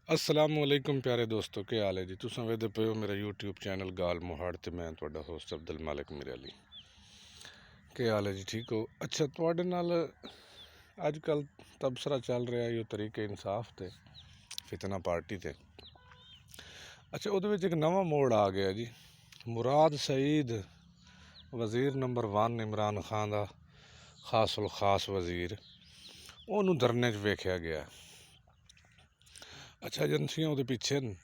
असलामुअलैकुम प्यारे दोस्तों, क्या हाल है जी। तुम वेखदे पे हो मेरा यूट्यूब चैनल गाल मोहाड़ ते मैं तुहाडा होस्ट अब्दुल मालिक मीर अली। क्या हाल है जी, ठीक हो। अच्छा, तुहाडे नाल अजकल तबसरा चल रहा है तरीके इंसाफ ते फितना पार्टी ते। अच्छा, उहदे विच एक नवा मोड़ आ गया जी। मुराद सईद वज़ीर नंबर 1 इमरान खान का खास उल खास वज़ीर, उन्होंने धरने च वेख्या गया। अच्छा, एजेंसियां उहदे पिछे न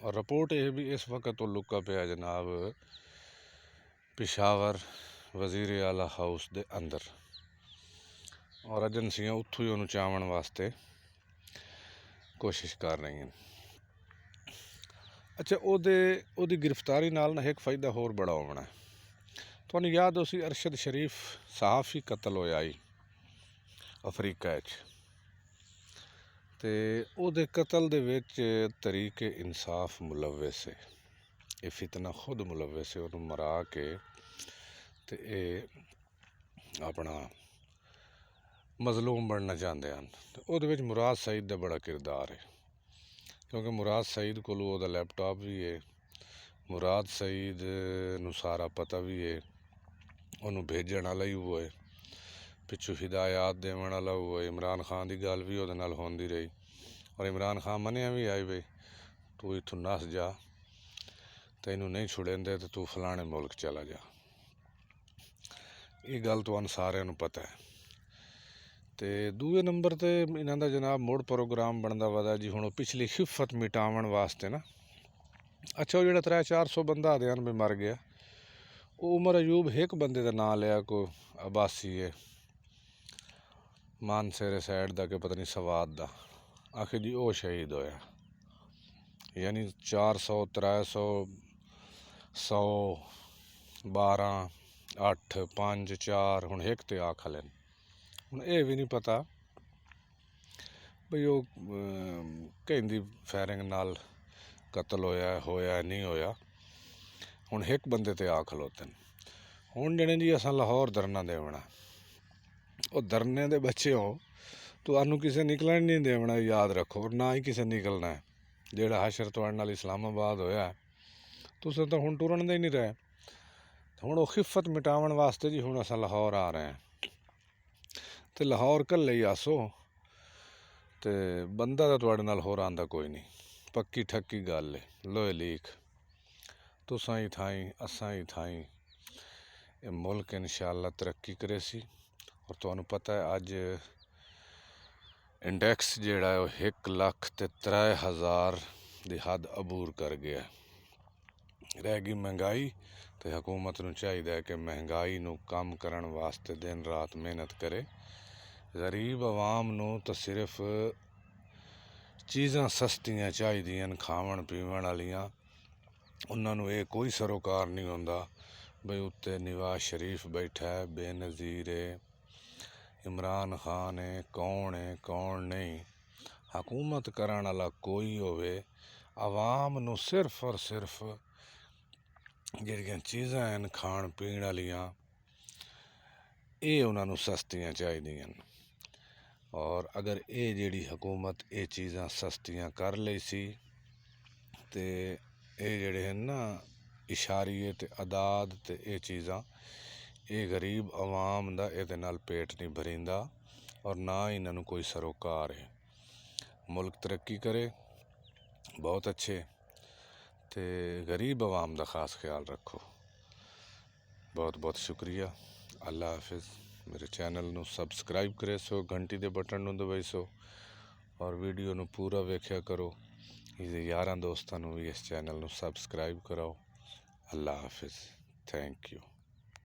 और रिपोर्ट यह भी इस वक्त वो लुका पिया जनाब पिशावर वज़ीर आला हाउस दे अंदर, और एजेंसियां उत्थों ही उन्होंने चावन वास्ते कोशिश कर रही हैं। अच्छा, ओदी गिरफ्तारी नाल ना एक फ़ायदा होर बड़ा होना है। तुहानूं याद हो सी अरशद शरीफ सहाफ़ी कतल होया ही अफ्रीका च, ते ओहदे कतल दे विच तरीके इंसाफ मुलविस है। ये फितना खुद मुलविस है, उन्होंने मरा के ते अपना मजलूम बनना चाहते हैं। तो उहदे विच मुराद सईद का बड़ा किरदार है, क्योंकि मुराद सईद को ओहदा लैपटॉप भी है, मुराद सईद नूं सारा पता भी है, उन्होंने भेजण वाला ही वो है, पिछू हिदायत देवन वाला वो है। इमरान खान की गल भी उहदे नाल होंदी रही, और इमरान खान मनिया भी आई बई तू इत्थों नस जा, तैनूं नहीं छुड़ेंदे तो तू फलाने मुल्क चला जा। ये गल तुहानूं सारिआं नूं पता है। तो दूए नंबर पर इन्हां दा जनाब मुड़ प्रोग्राम बनता वदा जी। हुण पिछली खिफत मिटावन वास्ते ना, अच्छा, वो जो 300-400 बंदा आदयान भी मर गया, वो उमर अयूब एक बंदे का नाम लिया, को अबासी है मानसेरे साइड का कि पता नहीं सवाद का, आखिर जी वो शहीद होया। यानी 400 300 100 12 8 5 4 हुण एक ते आ खलन। हुण ये भी नहीं पता बई वो कहंदी फायरिंग नाल कतल होया नहीं होया। हुण एक बंदे ते आ खलोते हैं। हुण जने जी असां लाहौर धरना देवना, वो धरने दे बच्चे हो तो किसे निकलन नहीं देवना, याद रखो, और ना ही किसे निकलना है। जेड़ा हशर तुहाडे नाल इस्लामाबाद होया तुसीं तो हुण टुरन दे नहीं रहे। हुण वो खिफत मिटावन वास्ते जी हुण असां लाहौर आ रहे हैं, तो लाहौर कल्ले ही आसो, तो बंदा तो तुहाडे नाल होर आंदा कोई नहीं। पक्की ठक्की गल है, लोहे लीक, तुसां ही थाई असां ही थाई, ये मुल्क इंशाअल्लाह तरक्की करे सी। और तुहानूं पता है अज इंडैक्स जिहड़ा है 1,03,000 की हद अबूर कर गया। रह गई महंगाई, तो हुकूमत नूं चाहिए कि महंगाई नूं कम करन वास्ते दिन रात मेहनत करे। गरीब आवाम नूं तो सिर्फ चीज़ां सस्तियां चाहिए खावन पीवन वालियां, उन्होंने ये कोई सरोकार नहीं होंदा बई उत्ते नवाज शरीफ बैठा है, बेनज़ीर है, इमरान खान है, कौन नहीं। हुकूमत करन वाला कोई होवे, आवाम नूं सिर्फ और सिर्फ जिहड़ियां चीज़ां हैं खाण पीण वालियां, ये उन्होंने सस्तियां चाहिए। और अगर ये जिहड़ी हुकूमत ये चीज़ां सस्तियां कर लई सी, तो ये जिहड़े हैं ना इशारिये ते अदाद ते ये चीज़ां, ये गरीब आवाम दा इहदे नाल पेट नहीं भरिंदा, और ना इन्हों कोई सरोकार है। मुल्क तरक्की करे बहुत अच्छे, तो गरीब आवाम दा खास ख्याल रखो। बहुत बहुत शुक्रिया। अल्लाह हाफिज़। मेरे चैनल नूं सबसक्राइब करे सो, घंटी दे बटन नूं दबाई सो, और वीडियो नूं पूरा वेख्या करो। यारां दोस्तां नूं भी इस चैनल नूं सबसक्राइब कराओ। अल्लाह हाफिज़। Thank you.